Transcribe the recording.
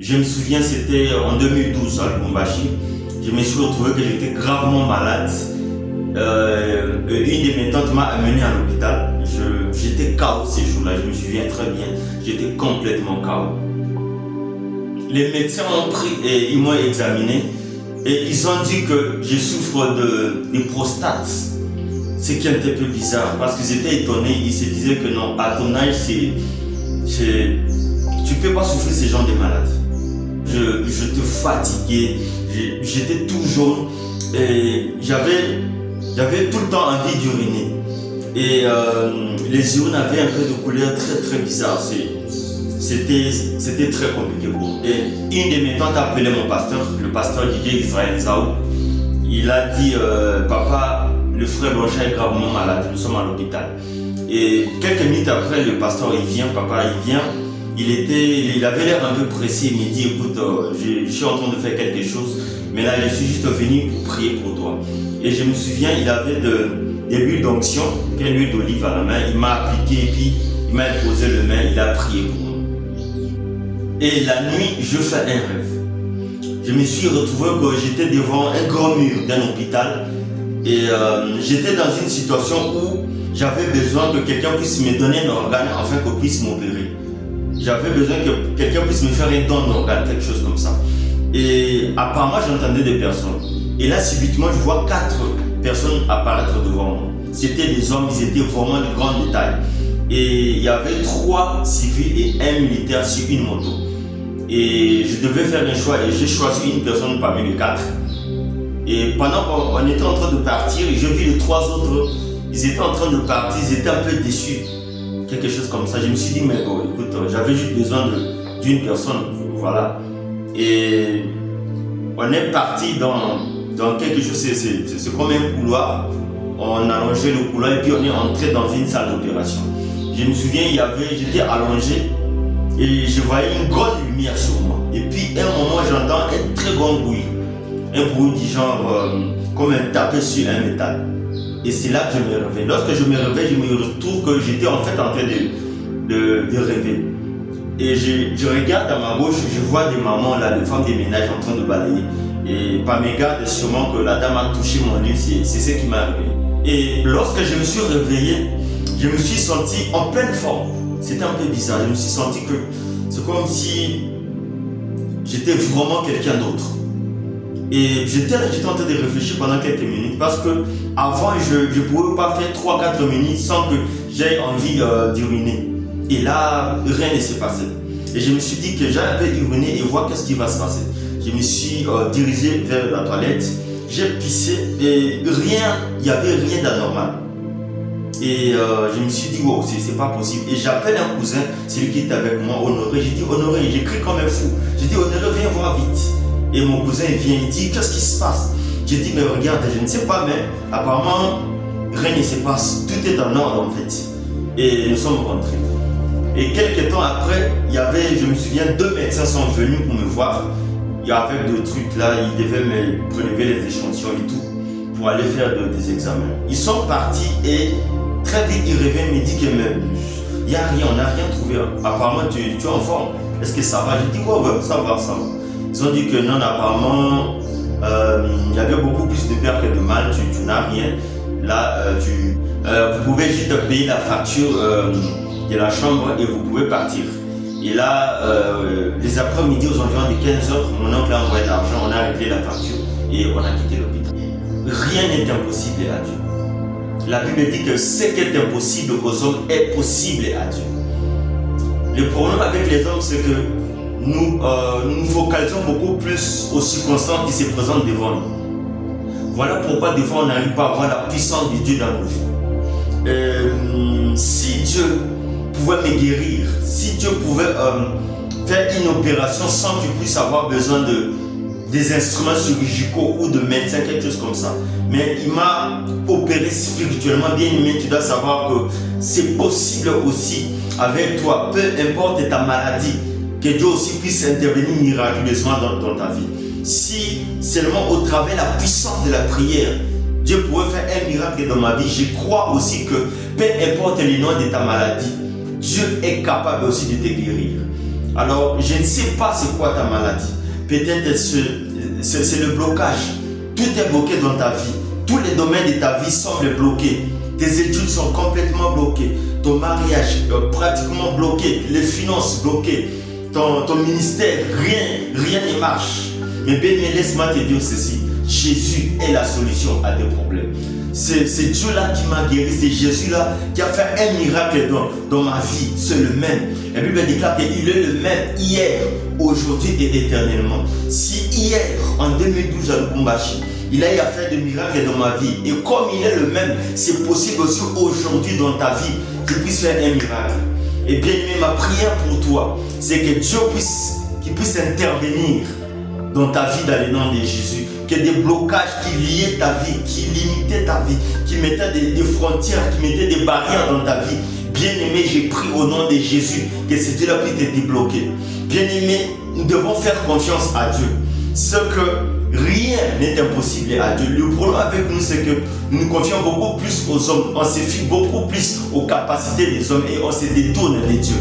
Je me souviens, c'était en 2012 à Lubumbashi. Je me suis retrouvé que j'étais gravement malade. Une de mes tantes m'a amené à l'hôpital. J'étais KO ces jours-là, je me souviens très bien. J'étais complètement KO. Les médecins ont pris et ils m'ont examiné et ils ont dit que je souffre de prostate. Ce qui est un peu bizarre parce qu'ils étaient étonnés. Ils se disaient que non, à ton âge, tu ne peux pas souffrir ce genre de maladie. J'étais fatigué, j'étais tout jaune et j'avais tout le temps envie d'uriner. Et les urines avaient un peu de couleur très très bizarre. C'était très compliqué pour moi. Et une de mes tantes a appelé mon pasteur, le pasteur Didier Israël Zao. Il a dit papa, le frère Blanchet est gravement malade, nous sommes à l'hôpital. Et quelques minutes après, le pasteur papa il vient. Il avait l'air un peu pressé, il me dit écoute, je suis en train de faire quelque chose, mais là je suis juste venu pour prier pour toi. Et je me souviens, il avait de l'huile d'onction, une huile d'olive à la main, il m'a appliqué et puis il m'a imposé le main, il a prié pour moi. Et la nuit, je fais un rêve. Je me suis retrouvé que j'étais devant un grand mur d'un hôpital et j'étais dans une situation où j'avais besoin que quelqu'un puisse me donner un organe afin qu'on puisse m'opérer. J'avais besoin que quelqu'un puisse me faire un don d'organe, quelque chose comme ça. Et apparemment, j'entendais des personnes. Et là, subitement, je vois 4 personnes apparaître devant moi. C'était des hommes, ils étaient vraiment de grande taille. Et il y avait 3 civils et 1 militaire sur une moto. Et je devais faire un choix et j'ai choisi une personne parmi les 4. Et pendant qu'on était en train de partir, je vis les 3 autres, ils étaient en train de partir, ils étaient un peu déçus. Quelque chose comme ça. Je me suis dit, mais bon, écoute, j'avais juste besoin d'une personne, voilà. Et on est parti dans quelque chose, c'est comme un couloir. On a allongé le couloir et puis on est entré dans une salle d'opération. Je me souviens, j'étais allongé et je voyais une grande lumière sur moi. Et puis à un moment, j'entends un très grand bruit. Un bruit du genre comme un tapé sur un métal. Et c'est là que je me réveille. Lorsque je me réveille, je me retrouve que j'étais en fait en train de rêver. Et je regarde à ma gauche, je vois des mamans là, des femmes des ménages en train de balayer. Et par mes gardes, sûrement que la dame a touché mon lit, c'est ce qui m'a réveillé. Et lorsque je me suis réveillé, je me suis senti en pleine forme. C'était un peu bizarre, je me suis senti que c'est comme si j'étais vraiment quelqu'un d'autre. Et j'étais en train de réfléchir pendant quelques minutes parce que avant je ne pouvais pas faire 3-4 minutes sans que j'aie envie d'uriner. Et là, rien ne s'est passé. Et je me suis dit que j'allais un peu uriner et voir qu'est-ce qui va se passer. Je me suis dirigé vers la toilette, j'ai pissé et il n'y avait rien d'anormal. Et je me suis dit, wow, c'est pas possible. Et j'appelle un cousin, celui qui était avec moi, Honoré. J'ai dit, Honoré, j'écris comme un fou. J'ai dit, Honoré, viens voir vite. Et mon cousin vient, il dit, qu'est-ce qui se passe? J'ai dit, mais regarde, je ne sais pas, mais apparemment, rien ne se passe. Tout est en ordre en fait. Et nous sommes rentrés. Et quelques temps après, je me souviens, 2 médecins sont venus pour me voir. Il y avait des trucs là, ils devaient me prélever les échantillons et tout, pour aller faire des examens. Ils sont partis et très vite, ils reviennent, me disent que il n'y a rien, on n'a rien trouvé. Apparemment, tu es en forme. Est-ce que ça va? J'ai dit, ouais, ça va. Ils ont dit que non, apparemment, il y avait beaucoup plus de peur que de mal, tu n'as rien. Là, vous pouvez juste payer la facture de la chambre et vous pouvez partir. Et là, les après-midi aux environs de 15h, mon oncle a envoyé l'argent, on a réglé la facture et on a quitté l'hôpital. Rien n'est impossible à Dieu. La Bible dit que ce qui est impossible aux hommes est possible à Dieu. Le problème avec les hommes, c'est que nous nous focalisons beaucoup plus aux circonstances qui se présentent devant nous. Voilà pourquoi des fois on n'arrive pas à voir la puissance de Dieu dans nos vies. Si Dieu pouvait me guérir, si Dieu pouvait faire une opération sans que je puisse avoir besoin des instruments chirurgicaux ou de médecins, quelque chose comme ça. Mais il m'a opéré spirituellement, bien aimé, tu dois savoir que c'est possible aussi avec toi, peu importe ta maladie, que Dieu aussi puisse intervenir miraculeusement dans ta vie. Si seulement au travers de la puissance de la prière, Dieu pouvait faire un miracle dans ma vie, je crois aussi que peu importe le nom de ta maladie, Dieu est capable aussi de te guérir. Alors, je ne sais pas c'est quoi ta maladie. Peut-être c'est le blocage. Tout est bloqué dans ta vie. Tous les domaines de ta vie semblent bloqués. Tes études sont complètement bloquées. Ton mariage pratiquement bloqué. Les finances bloquées. Ton ministère, rien ne marche. Mais bien, laisse-moi te dire ceci. Jésus est la solution à tes problèmes. C'est Dieu-là qui m'a guéri. C'est Jésus-là qui a fait un miracle dans ma vie. C'est le même. La Bible déclare qu'il est le même hier, aujourd'hui et éternellement. Si hier, en 2012 à Lubumbashi, il a fait des miracles dans ma vie. Et comme il est le même, c'est possible aussi aujourd'hui dans ta vie qu'il puisse faire un miracle. Et bien aimé, ma prière pour toi, c'est que Dieu puisse intervenir dans ta vie dans le nom de Jésus. Que des blocages qui liaient ta vie, qui limitaient ta vie, qui mettaient des frontières, qui mettaient des barrières dans ta vie. Bien-aimé, j'ai pris au nom de Jésus que ce Dieu-là puisse te débloquer. Bien-aimé, nous devons faire confiance à Dieu. Ce que rien n'est impossible à Dieu. Le problème avec nous, c'est que nous nous confions beaucoup plus aux hommes. On se fie beaucoup plus aux capacités des hommes et on se détourne de Dieu.